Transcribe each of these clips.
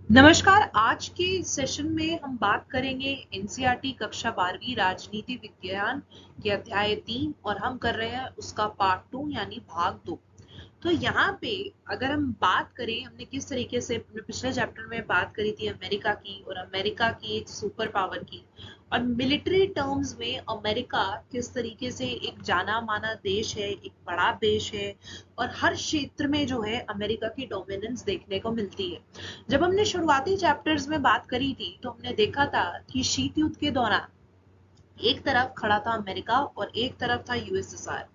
नमस्कार। आज के सेशन में हम बात करेंगे एनसीईआरटी कक्षा 12वीं राजनीति विज्ञान के अध्याय 3 और हम कर रहे हैं उसका पार्ट 2 यानी भाग 2। तो यहाँ पे अगर हम बात करें, हमने किस तरीके से अपने पिछले चैप्टर में बात करी थी अमेरिका की, और अमेरिका की एक सुपर पावर की, और मिलिट्री टर्म्स में अमेरिका किस तरीके से एक जाना माना देश है, एक बड़ा देश है, और हर क्षेत्र में जो है अमेरिका की डोमिनेंस देखने को मिलती है। जब हमने शुरुआती चैप्टर्स में बात करी थी तो हमने देखा था कि शीत युद्ध के दौरान एक तरफ खड़ा था अमेरिका और एक तरफ था यूएसएसआर।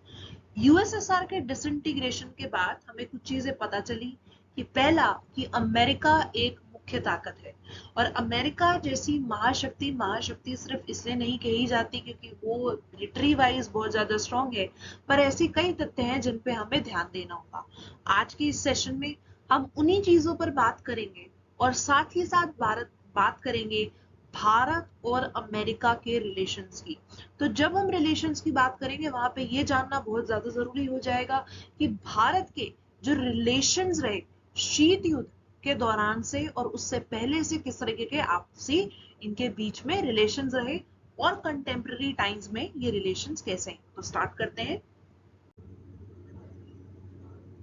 यूएसएसआर के डिसइंटीग्रेशन के बाद हमें कुछ चीजें पता चली कि पहला, कि अमेरिका एक मुख्य ताकत है, और अमेरिका जैसी महाशक्ति महाशक्ति सिर्फ इसलिए नहीं कही जाती क्योंकि वो मिलिट्री वाइज बहुत ज्यादा स्ट्रांग है, पर ऐसी कई तथ्य हैं जिन पे हमें ध्यान देना होगा। आज के इस सेशन में हम उन्हीं चीजों पर बात करेंगे, और साथ ही साथ भारत बात करेंगे भारत और अमेरिका के रिलेशंस की। तो जब हम रिलेशंस की बात करेंगे वहां पे ये जानना बहुत ज्यादा जरूरी हो जाएगा कि भारत के जो रिलेशंस रहे शीत युद्ध के दौरान से और उससे पहले से किस तरीके के आपसी इनके बीच में रिलेशंस रहे, और कंटेम्प्रेरी टाइम्स में ये रिलेशंस कैसे हैं। तो स्टार्ट करते हैं।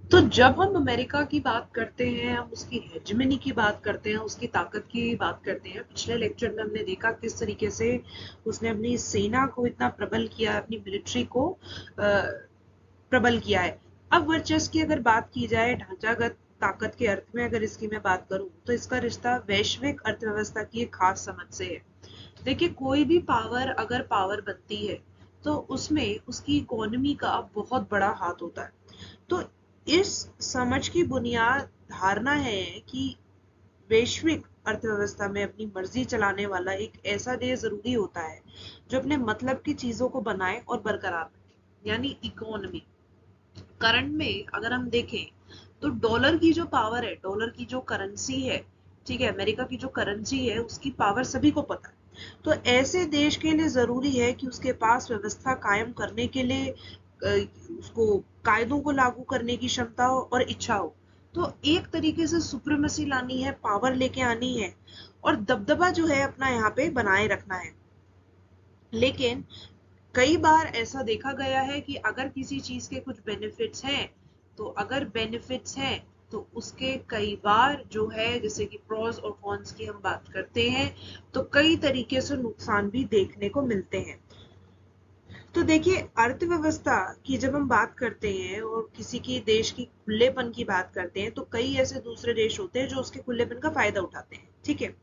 तो जब हम अमेरिका की बात करते हैं, हम उसकी हेजमनी की बात करते हैं, उसकी ताकत की बात करते हैं। पिछले लेक्चर में हमने देखा किस तरीके से उसने अपनी सेना को इतना प्रबल किया, अपनी मिलिट्री को प्रबल किया है। अब वर्चस्व की अगर बात की जाए, ढांचागत ताकत के अर्थ में अगर इसकी मैं बात करूं, तो इसका रिश्ता वैश्विक अर्थव्यवस्था की एक खास समझ से है। देखिए, कोई भी पावर अगर पावर बनती है तो उसमें उसकी इकोनॉमी का बहुत बड़ा हाथ होता है। तो इस समझ की बुनियाद धारणा है कि वैश्विक अर्थव्यवस्था में अपनी मर्जी चलाने वाला एक ऐसा देश जरूरी होता है जो अपने मतलब की चीजों को बनाए और बरकरार रखे, यानी इकोनॉमी। करंट में अगर हम देखें तो डॉलर की जो पावर है, डॉलर की जो करेंसी है, ठीक है, अमेरिका की जो करेंसी है उसकी पावर सभी को पता है। तो ऐसे देश के लिए जरूरी है कि उसके पास व्यवस्था कायम करने के लिए उसको कायदों को लागू करने की क्षमता हो और इच्छा हो। तो एक तरीके से सुप्रीमेसी लानी है, पावर लेके आनी है, और दबदबा जो है अपना यहाँ पे बनाए रखना है। लेकिन कई बार ऐसा देखा गया है कि अगर किसी चीज के कुछ बेनिफिट्स हैं, तो अगर बेनिफिट्स हैं तो उसके कई बार जो है, जैसे कि प्रोस और कॉन्स की हम बात करते हैं, तो कई तरीके से नुकसान भी देखने को मिलते हैं। तो देखिए, अर्थव्यवस्था की जब हम बात करते हैं और किसी की देश की खुलेपन की बात करते हैं, तो कई ऐसे दूसरे देश होते हैं जो उसके खुलेपन का फायदा उठाते हैं, ठीक है,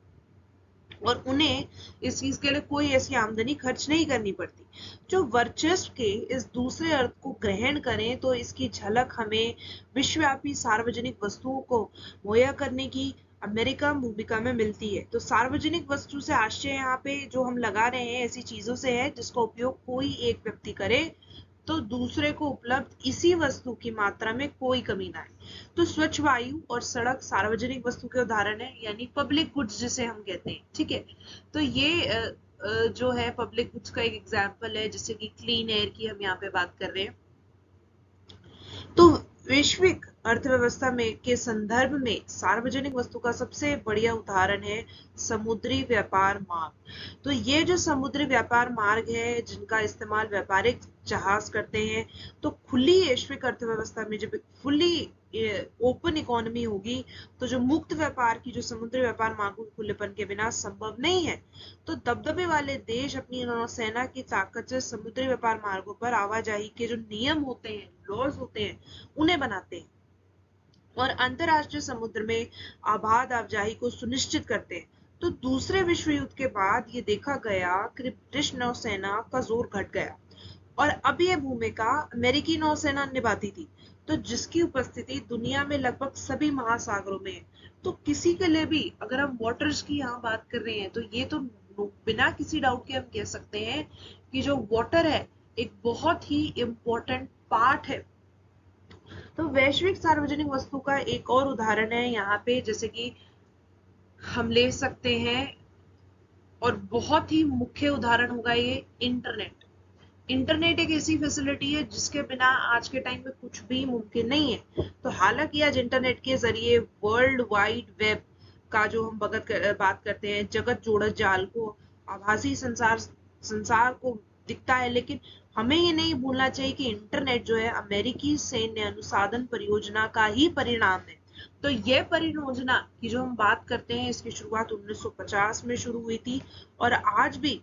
और उन्हें इस चीज के लिए कोई ऐसी आमदनी खर्च नहीं करनी पड़ती। जो वर्चस्व के इस दूसरे अर्थ को ग्रहण करें तो इसकी झलक हमें विश्वव्यापी सार्वजनिक वस्तुओं को मुहैया करने की अमेरिका भूमिका में मिलती है। तो सार्वजनिक वस्तु से आशय यहाँ पे जो हम लगा रहे हैं ऐसी चीजों से है जिसका उपयोग कोई एक व्यक्ति करे तो दूसरे को उपलब्ध इसी वस्तु की मात्रा में कोई कमी ना आए। तो स्वच्छ वायु और सड़क सार्वजनिक वस्तु के उदाहरण है, यानी पब्लिक गुड्स जिसे हम कहते हैं, ठीक है। तो ये जो है पब्लिक गुड्स का एक एग्जाम्पल है, जैसे कि क्लीन एयर की हम यहाँ पे बात कर रहे हैं। तो वैश्विक अर्थव्यवस्था में के संदर्भ में सार्वजनिक वस्तु का सबसे बढ़िया उदाहरण है समुद्री व्यापार मार्ग। तो ये जो समुद्री व्यापार मार्ग है जिनका इस्तेमाल व्यापारिक जहाज करते हैं, तो खुली वैश्विक अर्थव्यवस्था में जब फुली ओपन इकोनॉमी होगी, तो जो मुक्त व्यापार की जो समुद्री व्यापार मार्गों के खुलेपन के बिना संभव नहीं है। तो दबदबे वाले देश अपनी नौसेना की ताकत से समुद्री व्यापार मार्गों पर आवाजाही के जो नियम होते हैं, लॉज होते हैं, उन्हें बनाते हैं और अंतरराष्ट्रीय समुद्र में आबाद आवाजाही को सुनिश्चित करते हैं। तो दूसरे विश्व युद्ध के बाद ये देखा गया कि ब्रिटिश नौसेना का जोर घट गया और अब ये भूमिका अमेरिकी नौसेना निभाती थी, तो जिसकी उपस्थिति दुनिया में लगभग सभी महासागरों में है। तो किसी के लिए भी अगर हम वाटर्स की यहाँ बात कर रहे हैं, तो ये तो बिना किसी डाउट के हम कह सकते हैं कि जो वाटर है एक बहुत ही इम्पोर्टेंट पार्ट है। तो वैश्विक सार्वजनिक वस्तु का एक और उदाहरण है यहाँ पे, जैसे कि हम ले सकते हैं, और बहुत ही मुख्य उदाहरण होगा ये इंटरनेट। इंटरनेट एक ऐसी फैसिलिटी है जिसके बिना आज के टाइम में कुछ भी मुमकिन नहीं है। तो हालांकि आज इंटरनेट के जरिए वर्ल्ड वाइड वेब का जो हम बात करते हैं, जगत जोड़त जाल को, आभासी संसार संसार को दिखता है, लेकिन हमें ये नहीं भूलना चाहिए कि इंटरनेट जो है अमेरिकी सैन्य अनुसंधान परियोजना का ही परिणाम है। तो ये परियोजना की जो हम बात करते हैं, इसकी शुरुआत 1950 में शुरू हुई थी, और आज भी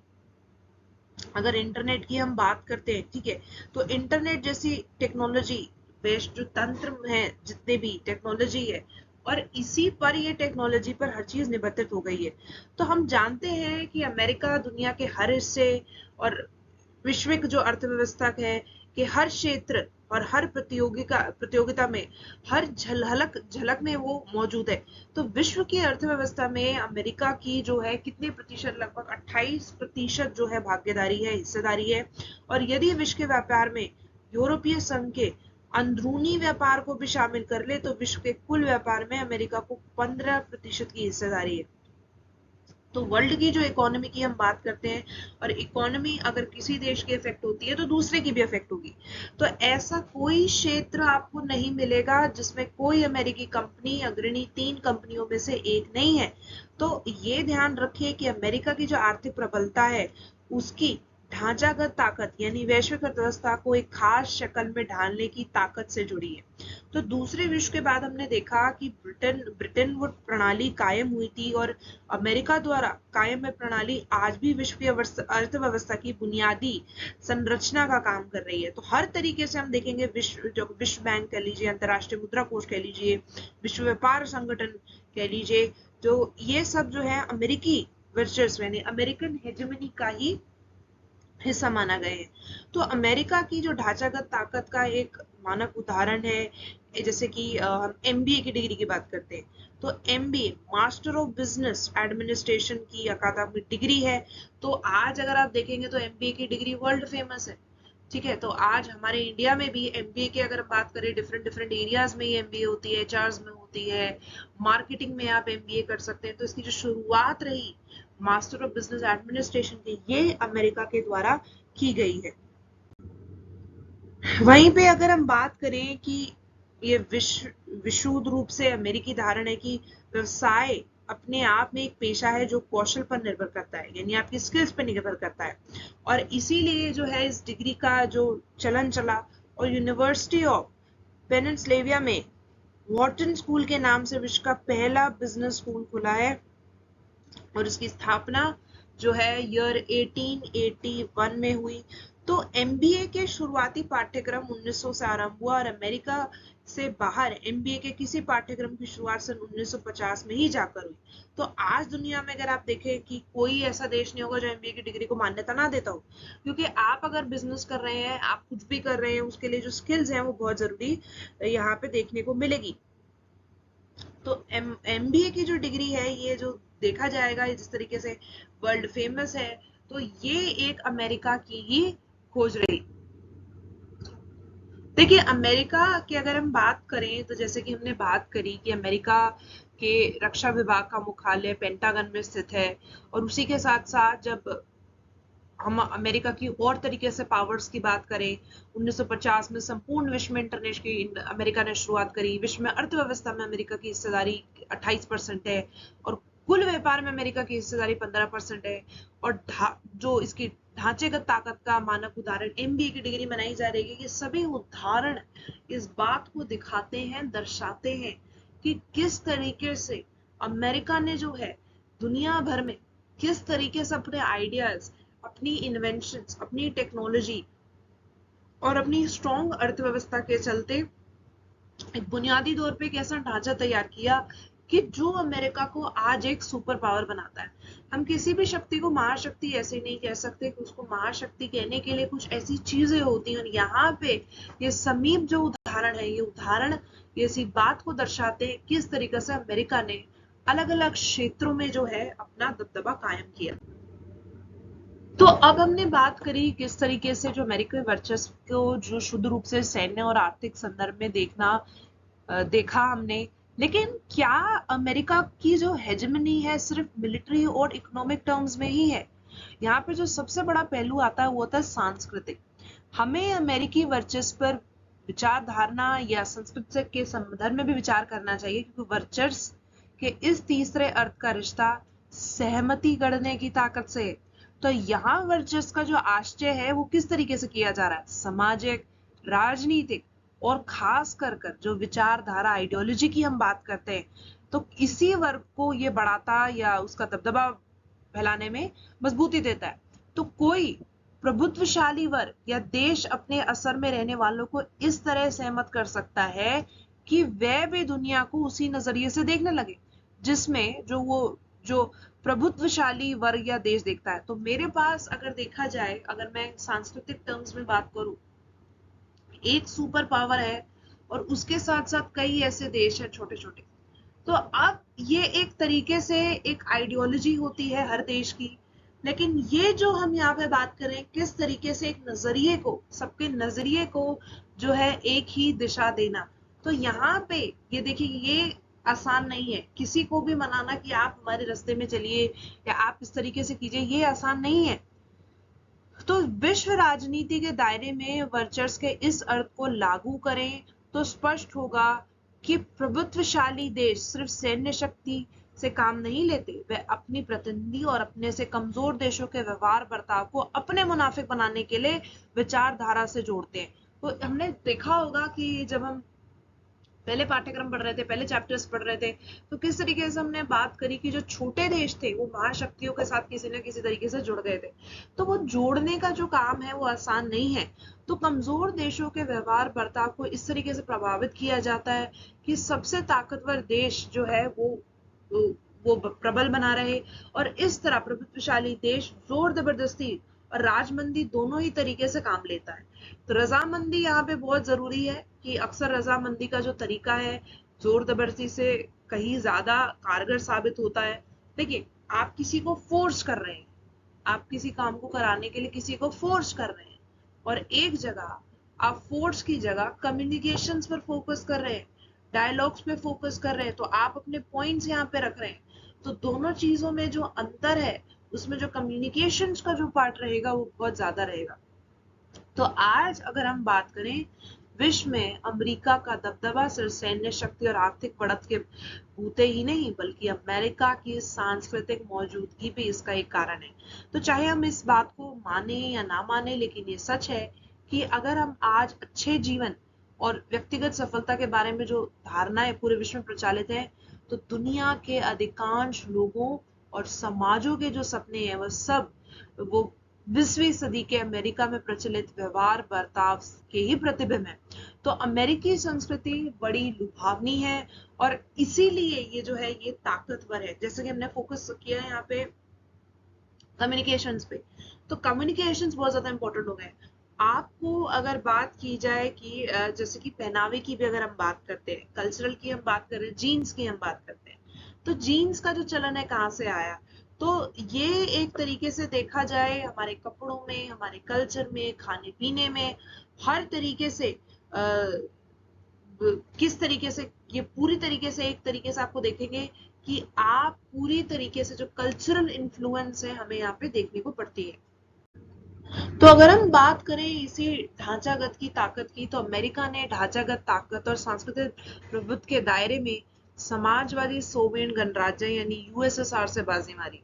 अगर इंटरनेट की हम बात करते हैं, ठीक है, तो इंटरनेट जैसी टेक्नोलॉजी बेस्ड जो तंत्र है, जितने भी टेक्नोलॉजी है, और इसी पर ये टेक्नोलॉजी पर हर चीज निर्भर हो गई है। तो हम जानते हैं कि अमेरिका दुनिया के हर हिस्से और वैश्विक जो अर्थव्यवस्था है कि हर क्षेत्र और हर प्रतियोगिता में, हर झलक झलक में वो मौजूद है। तो विश्व की अर्थव्यवस्था में अमेरिका की जो है कितने प्रतिशत, लगभग 28% जो है भागीदारी है, हिस्सेदारी है। और यदि विश्व के व्यापार में यूरोपीय संघ के अंदरूनी व्यापार को भी शामिल कर ले तो विश्व के कुल व्यापार में अमेरिका को 15% की हिस्सेदारी है। तो वर्ल्ड की जो इकोनॉमी की हम बात करते हैं, और इकोनॉमी अगर किसी देश की इफेक्ट होती है तो दूसरे की भी इफेक्ट होगी। तो ऐसा कोई क्षेत्र आपको नहीं मिलेगा जिसमें कोई अमेरिकी कंपनी अग्रणी 3 कंपनियों में से एक नहीं है। तो ये ध्यान रखिए कि अमेरिका की जो आर्थिक प्रबलता है उसकी ढांचागत ताकत यानी वैश्विक अर्थव्यवस्था को एक खास शक्ल में ढालने की ताकत से जुड़ी है। तो दूसरे विश्व के बाद हमने देखा कि ब्रिटेन वुड प्रणाली कायम हुई थी, और अमेरिका द्वारा कायम है प्रणाली आज भी विश्व की अर्थव्यवस्था की बुनियादी संरचना का काम कर रही है। तो हर तरीके से हम देखेंगे, विश्व बैंक कह लीजिए, अंतर्राष्ट्रीय मुद्रा कोष कह लीजिए, विश्व व्यापार संगठन कह लीजिए, तो ये सब जो है अमेरिकी वर्चस्व यानी अमेरिकन हेजेमनी का ही हिस्सा माना गया है। तो अमेरिका की जो ढांचागत ताकत का एक मानक उदाहरण है, जैसे कि हम एमबीए की डिग्री की बात करते हैं, तो MBA master of business administration की अकादमिक डिग्री है। तो आज अगर आप देखेंगे तो एमबीए की डिग्री वर्ल्ड फेमस है, ठीक है। तो आज हमारे इंडिया में भी एमबीए की अगर बात करें, डिफरेंट डिफरेंट एरियाज में ये एमबीए होती है, एचआरस में होती है, मार्केटिंग में आप एमबीए कर सकते हैं। तो इसकी जो शुरुआत रही मास्टर ऑफ बिजनेस एडमिनिस्ट्रेशन की, ये अमेरिका के द्वारा की गई है। वहीं पे अगर हम बात करें कि ये विशुद्ध रूप से अमेरिकी धारणा है कि व्यवसाय अपने आप में एक पेशा है जो कौशल पर निर्भर करता है, यानी आपकी स्किल्स पर निर्भर करता है, और इसीलिए जो है इस डिग्री का जो चलन चला, और यूनिवर्सिटी ऑफ पेनिनस्लेविया में वॉर्टन स्कूल के नाम से विश्व का पहला बिजनेस स्कूल खुला है, और इसकी स्थापना जो है ईयर 1881 में हुई। तो एमबीए के शुरुआती पाठ्यक्रम 1900 से आरंभ हुआ, और अमेरिका से बाहर एमबीए के किसी पाठ्यक्रम की शुरुआत सन 1950 में ही जाकर हुई। तो आज दुनिया में अगर आप देखें कि कोई ऐसा देश नहीं होगा जो एमबीए की डिग्री को मान्यता ना देता हो, क्योंकि आप अगर बिजनेस कर रहे हैं, आप कुछ भी कर रहे हैं, उसके लिए जो स्किल्स हैं वो बहुत जरूरी यहाँ पे देखने को मिलेगी। तो एमबीए की जो डिग्री है, ये जो देखा जाएगा जिस तरीके से वर्ल्ड फेमस है, तो ये एक अमेरिका की ही खोज रही। देखिए अमेरिका की अगर हम बात करें तो जैसे कि हमने बात करी कि अमेरिका के रक्षा विभाग का मुख्यालय पेंटागन में स्थित है, और उसी के साथ साथ जब हम अमेरिका की और तरीके से पावर्स की बात करें, 1950 में संपूर्ण विश्व में इंटरनेट की अमेरिका ने शुरुआत करी। विश्व में अर्थव्यवस्था में अमेरिका की हिस्सेदारी 28% है, और कुल व्यापार में अमेरिका की हिस्सेदारी 15% है। और जो इसकी ढांचेगत ताकत का मानक उदाहरण एमबीए की डिग्री बनाई जा रही है, ये सभी उदाहरण इस बात को दिखाते हैं, दर्शाते हैं कि किस तरीके से अमेरिका ने जो है दुनिया भर में किस तरीके से अपने आइडियाज, अपनी इन्वेंशंस, अपनी टेक्नोलॉजी और अपनी स्ट्रॉन्ग अर्थव्यवस्था के चलते एक बुनियादी तौर पे एक ऐसा ढांचा तैयार किया कि जो अमेरिका को आज एक सुपर पावर बनाता है। हम किसी भी शक्ति को महाशक्ति ऐसे नहीं कह सकते कि उसको महाशक्ति कहने के लिए कुछ ऐसी चीजें होती हैं, और यहाँ पे ये समीप जो उदाहरण है, ये उदाहरण इसी बात को दर्शाते हैं किस तरीके से अमेरिका ने अलग अलग क्षेत्रों में जो है अपना दबदबा कायम किया। तो अब हमने बात करी किस तरीके से जो अमेरिकी वर्चस्व को जो शुद्ध रूप से सैन्य और आर्थिक संदर्भ में देखा हमने, लेकिन क्या अमेरिका की जो हेजेमनी है सिर्फ मिलिट्री और इकोनॉमिक टर्म्स में ही है? यहाँ पे जो सबसे बड़ा पहलू आता है वो होता है सांस्कृतिक। हमें अमेरिकी वर्चस्व पर विचारधारणा या संस्कृति के संदर्भ में भी विचार करना चाहिए, क्योंकि वर्चस्व कि इस तीसरे अर्थ का रिश्ता सहमति गढ़ने की ताकत से है। तो यहाँ वर्चस्व का जो आश्चर्य है वो किस तरीके से किया जा रहा है, सामाजिक, राजनीतिक और खास कर जो विचारधारा आइडियोलॉजी की हम बात करते हैं, तो इसी वर्ग को ये बढ़ाता या उसका दबदबा फैलाने में मजबूती देता है। तो कोई प्रभुत्वशाली वर्ग या देश अपने असर में रहने वालों को इस तरह सहमत कर सकता है कि वह भी दुनिया को उसी नजरिए से देखने लगे जिसमें जो प्रभुत्वशाली वर्ग या देश देखता है। तो मेरे पास अगर देखा जाए, अगर मैं सांस्कृतिक टर्म्स में बात करूं, एक सुपर पावर है और उसके साथ साथ कई ऐसे देश हैं छोटे छोटे। तो अब ये एक तरीके से एक आइडियोलॉजी होती है हर देश की, लेकिन ये जो हम यहाँ पे बात करें किस तरीके से एक नजरिए को, सबके नजरिए को जो है एक ही दिशा देना, तो यहाँ पे ये देखिए ये आसान नहीं है। किसी को भी मनाना कि आप हमारे रास्ते में चलिए या आप इस तरीके से कीजिए, ये आसान नहीं है। तो विश्व राजनीति के दायरे में वर्चस्व के इस अर्थ को लागू करें तो स्पष्ट होगा कि प्रभुत्वशाली देश सिर्फ सैन्य शक्ति से काम नहीं लेते, वे अपनी प्रतिनिधि और अपने से कमजोर देशों के व्यवहार बर्ताव को अपने मुनाफिक बनाने के लिए विचारधारा से जोड़ते हैं। तो हमने देखा होगा कि जब हम पहले पाठ्यक्रम पढ़ रहे थे, पहले चैप्टर्स पढ़ रहे थे, तो किस तरीके से हमने बात करी कि जो छोटे देश थे वो महाशक्तियों के साथ किसी न किसी तरीके से जुड़ गए थे। तो वो जोड़ने का जो काम है वो आसान नहीं है। तो कमजोर देशों के व्यवहार बर्ताव को इस तरीके से प्रभावित किया जाता है कि सबसे ताकतवर देश जो है वो प्रबल बना रहे, और इस तरह प्रभुत्वशाली देश जोर जबरदस्ती और राजमंदी दोनों ही तरीके से काम लेता है। तो रजामंदी यहाँ पे बहुत जरूरी है कि अक्सर रजामंदी का जो तरीका है जोर जबरदस्ती से कहीं ज्यादा कारगर साबित होता है। देखिए, आप किसी को फोर्स कर रहे हैं, आप किसी काम को कराने के लिए किसी को फोर्स कर रहे हैं, और एक जगह आप फोर्स की जगह कम्युनिकेशंस पर फोकस कर रहे हैं, डायलॉग्स पे फोकस कर रहे हैं, तो आप अपने पॉइंट्स यहाँ पे रख रहे हैं। तो दोनों चीजों में जो अंतर है उसमें जो कम्युनिकेशंस का जो पार्ट रहेगा वो बहुत ज्यादा रहेगा। तो आज अगर हम बात करें, विश्व में अमेरिका का दबदबा सिर्फ सैन्य शक्ति और आर्थिक बढ़त के बूते ही नहीं बल्कि अमेरिका की सांस्कृतिक मौजूदगी भी इसका एक कारण है। तो चाहे हम इस बात को माने या ना माने, लेकिन ये सच है कि अगर हम आज अच्छे जीवन और व्यक्तिगत सफलता के बारे में जो धारणाएं पूरे विश्व में प्रचलित है, तो दुनिया के अधिकांश लोगों और समाजों के जो सपने हैं वो 20वीं सदी के अमेरिका में प्रचलित व्यवहार बर्ताव के ही प्रतिबिंब है। तो अमेरिकी संस्कृति बड़ी लुभावनी है और इसीलिए ये जो है ये ताकतवर है। जैसे कि हमने फोकस किया है यहाँ पे कम्युनिकेशंस पे, तो कम्युनिकेशंस बहुत ज्यादा इंपॉर्टेंट हो गए। आपको अगर बात की जाए कि जैसे कि पहनावे की भी अगर हम बात करते हैं, कल्चरल की हम बात कर रहे हैं, जीन्स की हम बात करते हैं, तो जीन्स का जो चलन है कहाँ से आया, तो ये एक तरीके से देखा जाए हमारे कपड़ों में, हमारे कल्चर में, खाने पीने में, हर तरीके से किस तरीके से ये पूरी तरीके से एक तरीके से आपको देखेंगे कि आप पूरी तरीके से जो कल्चरल इन्फ्लुएंस है हमें यहाँ पे देखने को पड़ती है। तो अगर हम बात करें इसी ढांचागत की ताकत की, तो अमेरिका ने ढांचागत ताकत और सांस्कृतिक प्रभुत्व के दायरे में समाजवादी सोवियत गणराज्य यानी यूएसएसआर से बाजी मारी।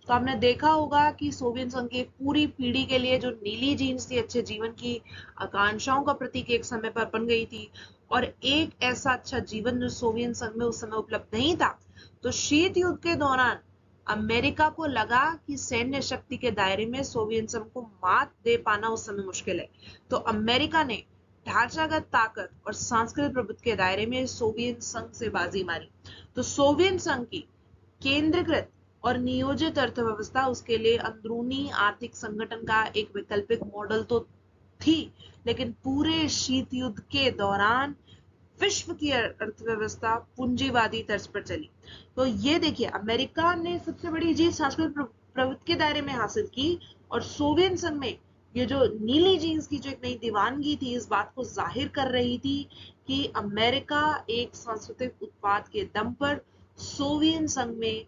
तो आपने देखा होगा कि सोवियत संघ की पूरी पीढ़ी के लिए जो नीली जीन्स थी अच्छे जीवन की आकांक्षाओं का प्रतीक एक समय पर बन गई थी, और एक ऐसा अच्छा जीवन जो सोवियत संघ में उस समय उपलब्ध नहीं था। तो शीत युद्ध के दौरान अमेरिका को लगा कि सैन्य शक्ति के दायरे में सोवियत संघ को मात दे पाना उस समय मुश्किल है। तो अमेरिका ने ढांचागत ताकत और सांस्कृतिक प्रभुत्व के दायरे में सोवियत संघ से बाजी मारी। तो सोवियत संघ की केंद्रीकृत और नियोजित अर्थव्यवस्था उसके लिए अंदरूनी आर्थिक संगठन का एक वैकल्पिक मॉडल तो थी, लेकिन पूरे शीत युद्ध के दौरान विश्व की अर्थव्यवस्था पूंजीवादी तर्ज पर चली। तो ये देखिए, अमेरिका ने सबसे बड़ी जीत सांस्कृतिक प्रभुत्व के दायरे में हासिल की, और सोवियत संघ में ये जो नीली जीन्स की जो एक नई दीवानगी थी इस बात को जाहिर कर रही थी कि अमेरिका एक सांस्कृतिक उत्पाद के दम पर सोवियत संघ में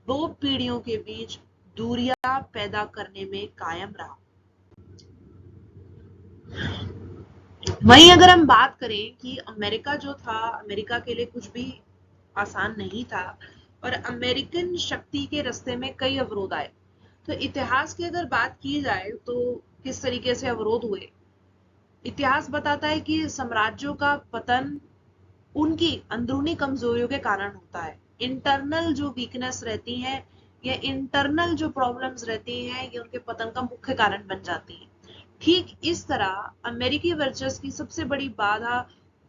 दो पीढ़ियों के बीच दूरियां पैदा करने में कायम रहा। वहीं अगर हम बात करें कि अमेरिका जो था, अमेरिका के लिए कुछ भी आसान नहीं था, और अमेरिकन शक्ति के रास्ते में कई अवरोध आए। तो इतिहास की अगर बात की जाए तो किस तरीके से अवरोध हुए, इतिहास बताता है कि साम्राज्यों का पतन उनकी अंदरूनी कमजोरियों के कारण होता है। इंटरनल जो वीकनेस रहती है या इंटरनल जो प्रॉब्लम्स रहती हैं ये उनके पतन का मुख्य कारण बन जाती हैं। ठीक इस तरह अमेरिकी वर्चस्व की सबसे बड़ी बाधा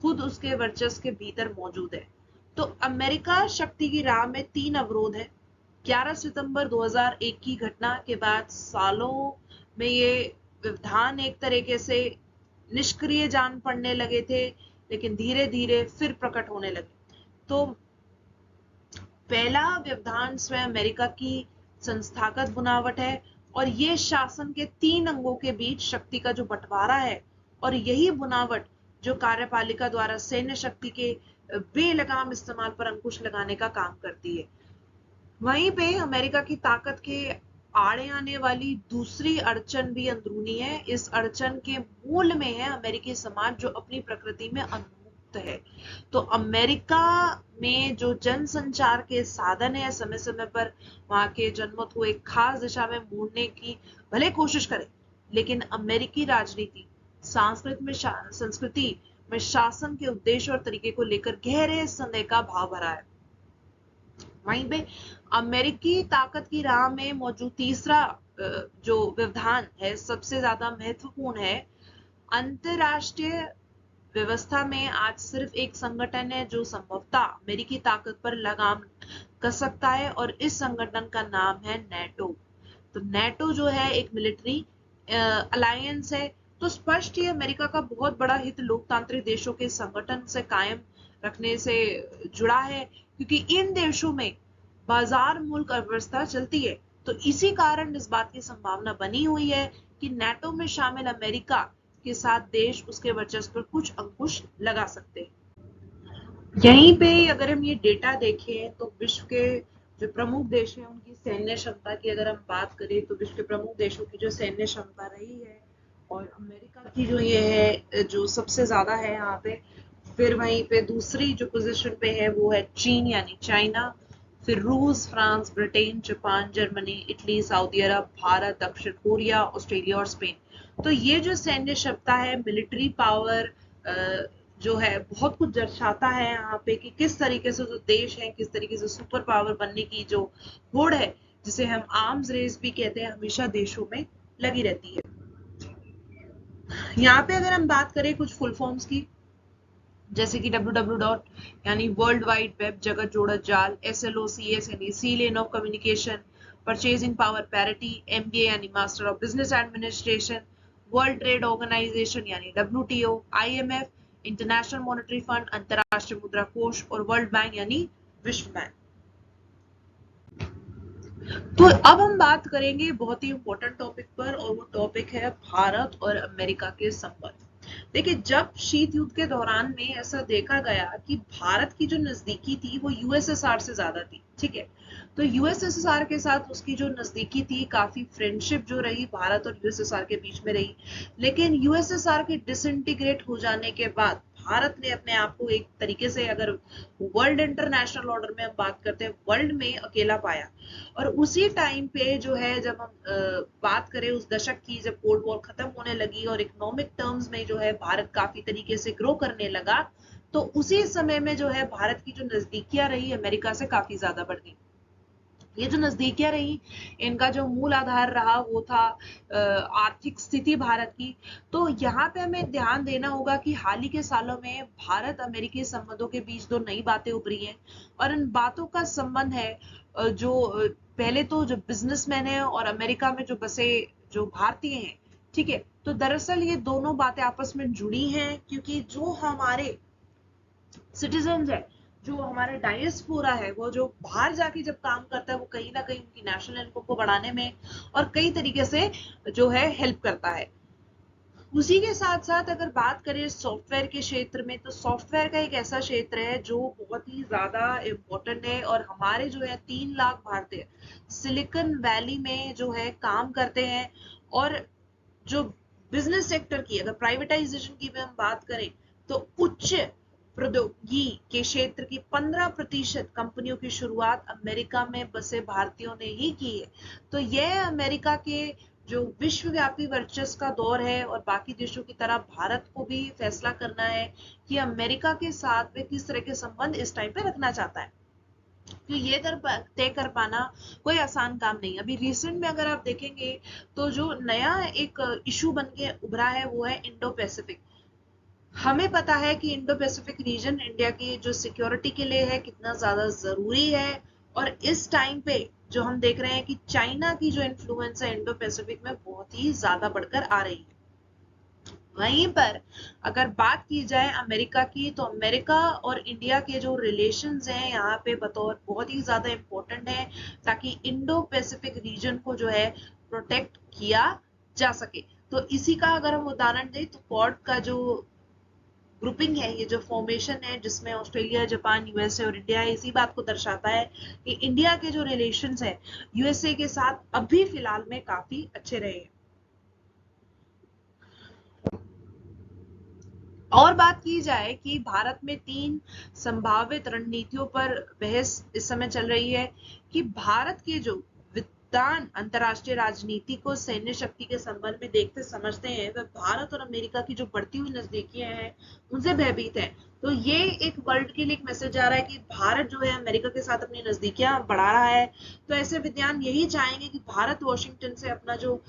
खुद उसके वर्चस्व के भीतर मौजूद है। तो अमेरिका शक्ति की राह में 3 अवरोध है। 11 सितंबर 2001 की घटना के बाद सालों में ये व्यवधान एक तरीके से निष्क्रिय जान पड़ने लगे थे, लेकिन धीरे धीरे फिर प्रकट होने लगे। तो पहला व्यवधान स्वयं अमेरिका की संस्थागत बनावट है और ये शासन के 3 अंगों के बीच शक्ति का जो बंटवारा है, और यही बनावट जो कार्यपालिका द्वारा सैन्य शक्ति के बेलगाम इस्तेमाल पर अंकुश लगाने का काम करती है। वहीं पे अमेरिका की ताकत के आड़े आने वाली दूसरी अड़चन भी अंदरूनी है। इस अड़चन के मूल में है अमेरिकी समाज जो अपनी प्रकृति में उन्मुक्त है। तो अमेरिका में जो जनसंचार के साधन है समय समय पर वहां के जनमत को एक खास दिशा में मोड़ने की भले कोशिश करे, लेकिन अमेरिकी राजनीति संस्कृति में शासन के उद्देश्य और तरीके को लेकर गहरे संदेह का भाव भरा है। वहीं पे अमेरिकी ताकत की राह में मौजूद तीसरा जो व्यवधान है सबसे ज्यादा महत्वपूर्ण है। अंतरराष्ट्रीय व्यवस्था में आज सिर्फ एक संगठन है जो संभवतः अमेरिकी ताकत पर लगाम कस सकता है और इस संगठन का नाम है नेटो। तो नेटो जो है एक मिलिट्री अलायंस है। तो स्पष्ट ही अमेरिका का बहुत बड़ा हित लोकतांत्रिक देशों के संगठन से कायम रखने से जुड़ा है, क्योंकि इन देशों में बाजार मुल्क अर्थव्यवस्था चलती है। तो इसी कारण इस बात की संभावना बनी हुई है कि नेटो में शामिल अमेरिका के साथ देश उसके वर्चस्व पर कुछ अंकुश लगा सकते हैं। यहीं पे अगर हम ये डेटा देखें तो विश्व के जो प्रमुख देश हैं उनकी सैन्य क्षमता की अगर हम बात करें तो विश्व के प्रमुख देशों की जो सैन्य क्षमता रही है और अमेरिका की जो ये है जो सबसे ज्यादा है यहाँ पे। फिर वहीं पे दूसरी जो पोजीशन पे है वो है चीन यानी चाइना, फिर रूस, France, Britain, Japan, Germany, Italy, सऊदी अरब, भारत, दक्षिण कोरिया, ऑस्ट्रेलिया और स्पेन। तो ये जो सैन्य क्षमता है, मिलिट्री पावर जो है बहुत कुछ दर्शाता है यहाँ पे कि किस तरीके से जो देश है किस तरीके से सुपर पावर बनने की जो होड़ है, जिसे हम आर्म्स रेस भी कहते हैं, हमेशा देशों में लगी रहती है। यहाँ पे अगर हम बात करें कुछ फुल फॉर्म्स की, जैसे कि www यानी वर्ल्ड वाइड वेब जगत जोड़त जाल, SLOCS यानी sea lane of communication, purchasing power parity, MBA यानी master of business administration, world trade organization यानी WTO, IMF international monetary fund अंतरराष्ट्रीय मुद्रा कोष और वर्ल्ड बैंक यानी विश्व बैंक। तो अब हम बात करेंगे बहुत ही इंपॉर्टेंट टॉपिक पर, और वो टॉपिक है भारत और अमेरिका के संबंध। देखिए, जब शीत युद्ध के दौरान में ऐसा देखा गया कि भारत की जो नजदीकी थी वो यूएसएसआर से ज्यादा थी, ठीक है। तो यूएसएसआर के साथ उसकी जो नजदीकी थी, काफी फ्रेंडशिप जो रही भारत और यूएसएसआर के बीच में रही। लेकिन यूएसएसआर के डिसइंटीग्रेट हो जाने के बाद भारत ने अपने आप को एक तरीके से, अगर वर्ल्ड इंटरनेशनल ऑर्डर में हम बात करते हैं, वर्ल्ड में अकेला पाया। और उसी टाइम पे जो है, जब हम बात करें उस दशक की, जब कोल्ड वॉर खत्म होने लगी और इकोनॉमिक टर्म्स में जो है भारत काफी तरीके से ग्रो करने लगा, तो उसी समय में जो है भारत की जो नजदीकियां रही अमेरिका से काफी ज्यादा बढ़ गई। ये जो नजदीकियां रही, इनका जो मूल आधार रहा वो था आर्थिक स्थिति भारत की। तो यहाँ पे हमें ध्यान देना होगा कि हाल ही के सालों में भारत अमेरिकी संबंधों के बीच दो नई बातें उभरी हैं, और इन बातों का संबंध है जो पहले तो जो बिजनेसमैन है और अमेरिका में जो बसे जो भारतीय हैं, ठीक है। तो दरअसल ये दोनों बातें आपस में जुड़ी हैं, क्योंकि जो हमारे सिटीजन है, जो हमारे डायस्पोरा है, वो जो बाहर जाके जब काम करता है वो कहीं ना कहीं उनकी नेशनल इनकम को बढ़ाने में और कई तरीके से जो है हेल्प करता है। उसी के साथ साथ अगर बात करें सॉफ्टवेयर के क्षेत्र में, तो सॉफ्टवेयर का एक ऐसा क्षेत्र है जो बहुत ही ज्यादा इम्पोर्टेंट है, और हमारे जो है 3 लाख भारतीय सिलिकॉन वैली में जो है काम करते हैं। और जो बिजनेस सेक्टर की अगर प्राइवेटाइजेशन की भी हम बात करें तो उच्च प्रौद्योगिकी के क्षेत्र की 15% कंपनियों की शुरुआत अमेरिका में बसे भारतीयों ने ही की है। तो यह अमेरिका के जो विश्वव्यापी वर्चस्व का दौर है और बाकी देशों की तरह भारत को भी फैसला करना है कि अमेरिका के साथ वे किस तरह के संबंध इस टाइम पे रखना चाहता है। तो ये तय कर पाना कोई आसान काम नहीं। अभी रिसेंट में अगर आप देखेंगे तो जो नया एक इशू बन के उभरा है वो है इंडो पैसिफिक। हमें पता है कि इंडो पैसिफिक रीजन इंडिया की जो सिक्योरिटी के लिए है कितना ज्यादा जरूरी है, और इस टाइम पे जो हम देख रहे हैं कि चाइना की जो इन्फ्लुएंस है इंडो पैसिफिक में बहुत ही ज्यादा बढ़कर आ रही है। वहीं पर अगर बात की जाए अमेरिका की, तो अमेरिका और इंडिया के जो रिलेशंस हैं यहाँ पे बतौर बहुत ही ज्यादा इंपॉर्टेंट है, ताकि इंडो पैसिफिक रीजन को जो है प्रोटेक्ट किया जा सके। तो इसी का अगर हम उदाहरण दें तो क्वाड का जो ग्रुपिंग है, ये जो फॉर्मेशन है जिसमें ऑस्ट्रेलिया, जापान, यूएसए और इंडिया है, इसी बात को दर्शाता है कि इंडिया के जो रिलेशंस है यूएसए के साथ अभी फिलहाल में काफी अच्छे रहे हैं। और बात की जाए कि भारत में 3 संभावित रणनीतियों पर बहस इस समय चल रही है कि भारत के जो विद्वान अंतरराष्ट्रीय राजनीति को सैन्य शक्ति के संबंध में देखते समझते हैं, वह भारत और अमेरिका की जो बढ़ती हुई नजदीकियां हैं उनसे भयभीत है। तो ये एक वर्ल्ड के लिए एक मैसेज आ रहा है कि भारत जो है अमेरिका के साथ अपनी नजदीकियां बढ़ा रहा है। तो ऐसे विद्वान यही चाहेंगे कि भारत वॉशिंगटन से अपना जो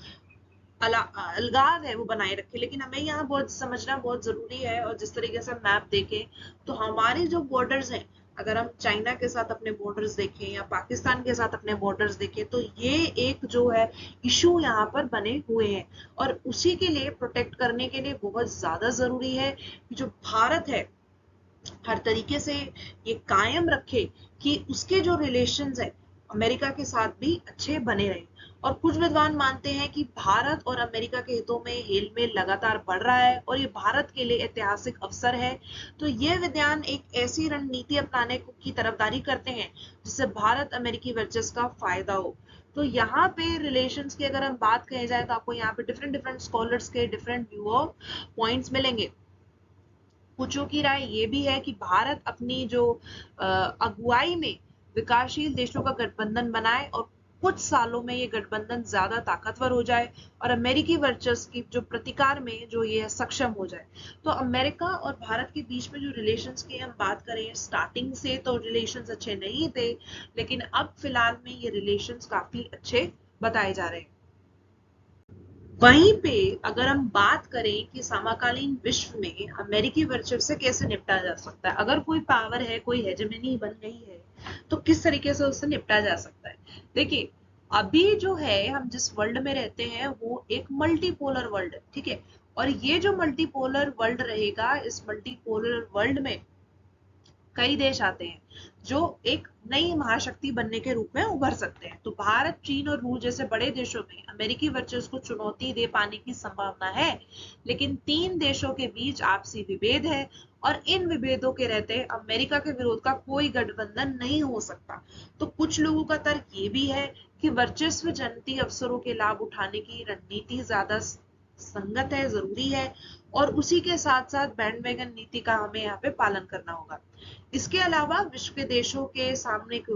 अलगाव है वो बनाए रखे। लेकिन हमें यहाँ बहुत समझना बहुत जरूरी है, और जिस तरीके से मैप देखें तो हमारे जो बॉर्डर्स हैं, अगर हम चाइना के साथ अपने बॉर्डर्स देखें या पाकिस्तान के साथ अपने बॉर्डर्स देखें, तो ये एक जो है इशू यहाँ पर बने हुए हैं, और उसी के लिए प्रोटेक्ट करने के लिए बहुत ज्यादा जरूरी है कि जो भारत है हर तरीके से ये कायम रखे कि उसके जो रिलेशंस है अमेरिका के साथ भी अच्छे बने रहे। और कुछ विद्वान मानते हैं कि भारत और अमेरिका के हितों में हेलमेल लगातार बढ़ रहा है और ये भारत के लिए ऐतिहासिक अवसर है। तो ये विद्वान एक ऐसी रणनीति अपनाने की तरफदारी करते हैं जिससे भारत अमेरिकी वर्चस्व का फायदा हो। तो यहाँ पे रिलेशंस की अगर हम बात कही जाए तो आपको यहाँ पे डिफरेंट डिफरेंट स्कॉलर्स के डिफरेंट व्यू ऑफ पॉइंट्स मिलेंगे। कुछों की राय ये भी है कि भारत अपनी जो अगुवाई में विकासशील देशों का गठबंधन बनाए और कुछ सालों में ये गठबंधन ज्यादा ताकतवर हो जाए और अमेरिकी वर्चस्व की जो प्रतिकार में जो ये सक्षम हो जाए। तो अमेरिका और भारत के बीच में जो रिलेशंस की हम बात करें, स्टार्टिंग से तो रिलेशंस अच्छे नहीं थे, लेकिन अब फिलहाल में ये रिलेशंस काफी अच्छे बताए जा रहे हैं। वहीं पे अगर हम बात करें कि समकालीन विश्व में अमेरिकी वर्चस्व से कैसे निपटा जा सकता है, अगर कोई पावर है, कोई हेजेमनी बन गई है, तो किस तरीके से उससे निपटा जा सकता है। देखिए, अभी जो है हम जिस वर्ल्ड में रहते हैं वो एक मल्टीपोलर वर्ल्ड है, ठीक है। और ये जो मल्टीपोलर वर्ल्ड रहेगा, इस मल्टीपोलर वर्ल्ड में कई देश आते हैं जो एक नई महाशक्ति बनने के रूप में उभर सकते हैं। तो भारत, चीन और रूस जैसे बड़े देशों में अमेरिकी वर्चस्व को चुनौती दे पाने की संभावना है, लेकिन 3 देशों के बीच आपसी विभेद है और इन विभेदों के रहते अमेरिका के विरोध का कोई गठबंधन नहीं हो सकता। तो कुछ लोगों का तर्क ये भी है कि वर्चस्व जनती अवसरों के लाभ उठाने की रणनीति ज्यादा संगत है, जरूरी है, और उसी के साथ साथ बैंडवैगन नीति का हमें यहाँ पे पालन करना होगा। इसके अलावा विश्व के देशों के सामने एक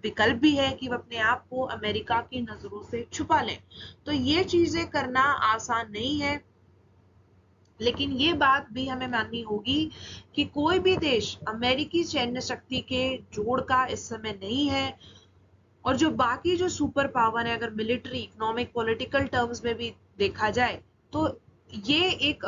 विकल्प भी है कि वह अपने आप को अमेरिका की नजरों से छुपा लें। तो ये चीजें करना आसान नहीं है, लेकिन ये बात भी हमें माननी होगी कि कोई भी देश अमेरिकी सैन्य शक्ति के जोड़ का इस समय नहीं है। और जो बाकी जो सुपर पावर है, अगर मिलिट्री, इकोनॉमिक, पॉलिटिकल टर्म्स में भी देखा जाए, तो ये एक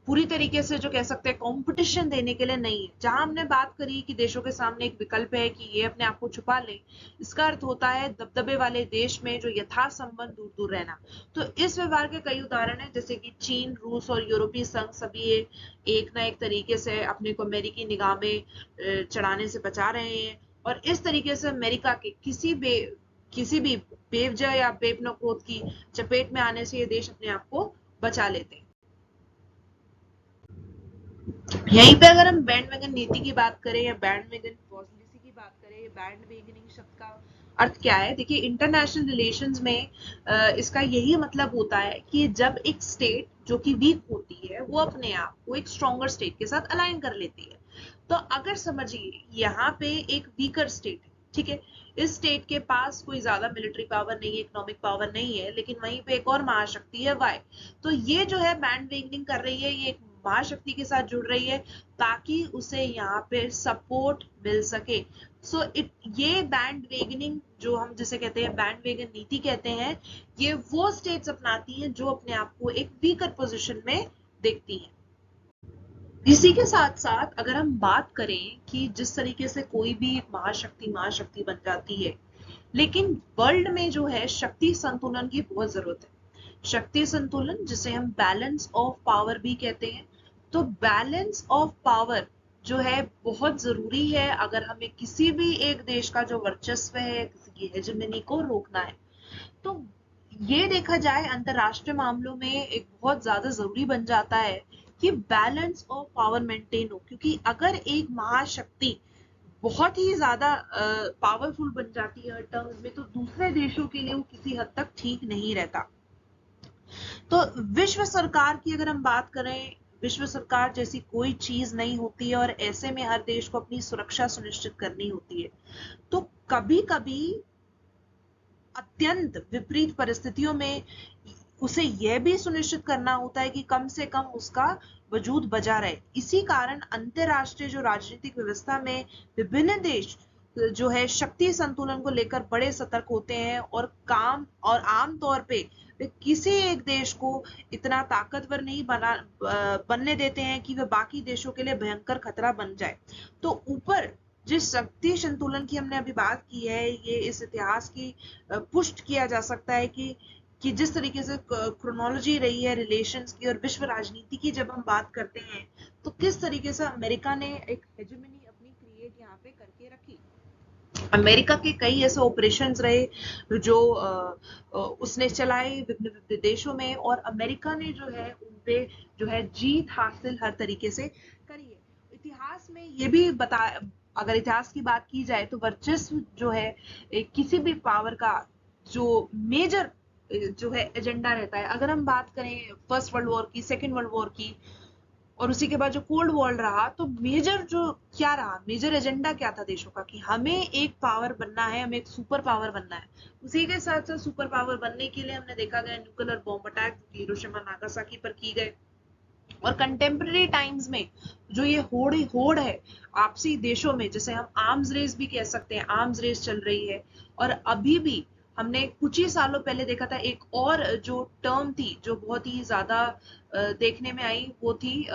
पूरी तरीके से जो कह सकते हैं कंपटीशन देने के लिए नहीं है। जहां हमने बात करी कि देशों के सामने एक विकल्प है कि ये अपने आप को छुपा ले, इसका अर्थ होता है दबदबे वाले देश में जो यथासंबंध दूर दूर रहना। तो इस व्यवहार के कई उदाहरण हैं, जैसे कि चीन, रूस और यूरोपीय संघ सभी एक ना एक तरीके से अपने को अमेरिकी निगाह में चढ़ाने से बचा रहे हैं। और इस तरीके से अमेरिका के किसी भी बेवजह या बेपनौकत की चपेट में आने से ये देश अपने आप को बचा लेते हैं। यहीं पे अगर हम बैंडवैगन नीति की बात करें या बैंडवैगन पॉलिसी की बात करें, बैंडवैगनिंग शब्द का अर्थ क्या है? देखिए, इंटरनेशनल रिलेशंस में इसका यही मतलब होता है कि जब एक स्टेट जो कि वीक होती है वो अपने आप को एक स्ट्रॉन्गर स्टेट के साथ अलाइन कर लेती है। तो अगर समझिए यहाँ पे एक वीकर स्टेट है, ठीक है, इस स्टेट के पास कोई ज्यादा मिलिट्री पावर नहीं है, इकोनॉमिक पावर नहीं है, लेकिन वहीं पे एक और महाशक्ति है वाई, तो ये जो है बैंड वेगनिंग कर रही है, ये एक महाशक्ति के साथ जुड़ रही है ताकि उसे यहाँ पे सपोर्ट मिल सके। सो इट ये बैंड वेगनिंग जो हम जिसे कहते हैं बैंड वेगन नीति कहते हैं, ये वो स्टेट्स अपनाती हैं जो अपने आप को एक वीकर पोजीशन में देखती हैं। इसी के साथ साथ अगर हम बात करें कि जिस तरीके से कोई भी एक महाशक्ति बन जाती है, लेकिन वर्ल्ड में जो है शक्ति संतुलन की बहुत जरूरत है। शक्ति संतुलन जिसे हम बैलेंस ऑफ पावर भी कहते हैं, तो बैलेंस ऑफ पावर जो है बहुत जरूरी है अगर हमें किसी भी एक देश का जो वर्चस्व है, किसी की हेजेमनी को रोकना है। तो ये देखा जाए अंतरराष्ट्रीय मामलों में एक बहुत ज्यादा जरूरी बन जाता है कि बैलेंस ऑफ पावर मेंटेन हो, क्योंकि अगर एक महाशक्ति बहुत ही ज्यादा पावरफुल बन जाती है हर टर्म्स में, तो दूसरे देशों के लिए वो किसी हद तक ठीक नहीं रहता। तो विश्व सरकार की अगर हम बात करें, विश्व सरकार जैसी कोई चीज नहीं होती है और ऐसे में हर देश को अपनी सुरक्षा सुनिश्चित करनी होती है। तो कभी कभी अत्यंत विपरीत परिस्थितियों में उसे यह भी सुनिश्चित करना होता है कि कम से कम उसका वजूद बजा रहे। इसी कारण अंतरराष्ट्रीय जो राजनीतिक व्यवस्था में विभिन्न देश जो है शक्ति संतुलन को लेकर बड़े सतर्क होते हैं और आमतौर पे वे किसी एक देश को इतना ताकतवर नहीं बनने देते हैं कि वह बाकी देशों के लिए भयंकर खतरा बन जाए। तो ऊपर जिस शक्ति संतुलन की हमने अभी बात की है, ये इस इतिहास की पुष्ट किया जा सकता है कि जिस तरीके से क्रोनोलॉजी रही है रिलेशंस की और विश्व राजनीति की जब हम बात करते हैं, तो किस तरीके से अमेरिका ने एक हेजेमनी अपनी क्रिएट यहाँ पे करके रखी। अमेरिका के कई ऐसे ऑपरेशंस रहे जो उसने चलाए विभिन्न देशों में, और अमेरिका ने जो है उनपे जो है जीत हासिल हर तरीके से करी है। इतिहास में ये भी अगर इतिहास की बात की जाए तो वर्चस्व जो है किसी भी पावर का जो मेजर जो है एजेंडा रहता है। अगर हम बात करें फर्स्ट वर्ल्ड वॉर की, सेकेंड वर्ल्ड वॉर की, और उसी के बाद जो कोल्ड वॉर रहा, तो मेजर जो क्या रहा, मेजर एजेंडा क्या था देशों का कि हमें एक पावर बनना है, हमें एक सुपर पावर बनना है। उसी के साथ साथ सुपर पावर बनने के लिए हमने देखा गया nuclear bomb attack Hiroshima Nagasaki पर की गए, और कंटेम्प्रेरी टाइम्स में जो ये होड़ है आपसी देशों में, जिसे हम आर्म्स रेस भी कह सकते हैं, आर्म्स रेस चल रही है। और अभी भी हमने कुछ ही सालों पहले देखा था एक और जो टर्म थी जो बहुत ही ज्यादा देखने में आई, वो थी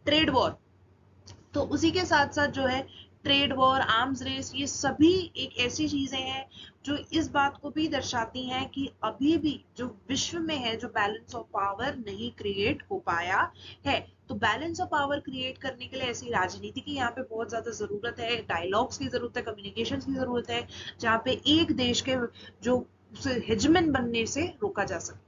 ट्रेड वॉर। तो उसी के साथ साथ जो है ट्रेड वॉर, आर्म्स रेस, ये सभी एक ऐसी चीजें हैं जो इस बात को भी दर्शाती हैं कि अभी भी जो विश्व में है जो बैलेंस ऑफ पावर नहीं क्रिएट हो पाया है। तो बैलेंस ऑफ पावर क्रिएट करने के लिए ऐसी राजनीति की यहाँ पे बहुत ज्यादा जरूरत है, डायलॉग्स की जरूरत है, कम्युनिकेशन की जरूरत है, जहाँ पे एक देश के जो हेजमन बनने से रोका जा सके।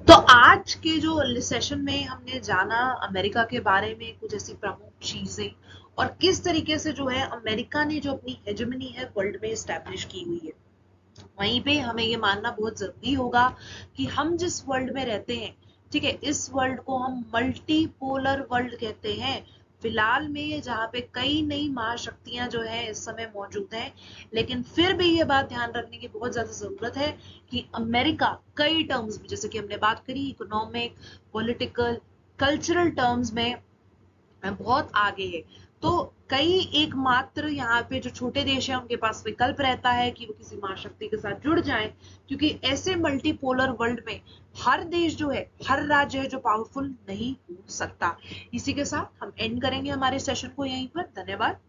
तो आज के जो सेशन में हमने जाना अमेरिका के बारे में, कुछ ऐसी प्रमुख चीजें, और किस तरीके से जो है अमेरिका ने जो अपनी हेजेमनी है वर्ल्ड में एस्टैब्लिश की हुई है। वहीं पे हमें ये मानना बहुत जरूरी होगा कि हम जिस वर्ल्ड में रहते हैं, ठीक है, इस वर्ल्ड को हम मल्टीपोलर वर्ल्ड कहते हैं फिलहाल में, जहाँ पे कई नई महाशक्तियां जो है इस समय मौजूद हैं। लेकिन फिर भी ये बात ध्यान रखने की बहुत ज्यादा जरूरत है कि अमेरिका कई टर्म्स में, जैसे कि हमने बात करी इकोनॉमिक, पॉलिटिकल, कल्चरल टर्म्स में बहुत आगे है। तो कई एकमात्र यहाँ पे जो छोटे देश हैं उनके पास विकल्प रहता है कि वो किसी महाशक्ति के साथ जुड़ जाएं, क्योंकि ऐसे मल्टीपोलर वर्ल्ड में हर देश जो है, हर राज्य है जो पावरफुल नहीं हो सकता। इसी के साथ हम एंड करेंगे हमारे सेशन को यहीं पर। धन्यवाद।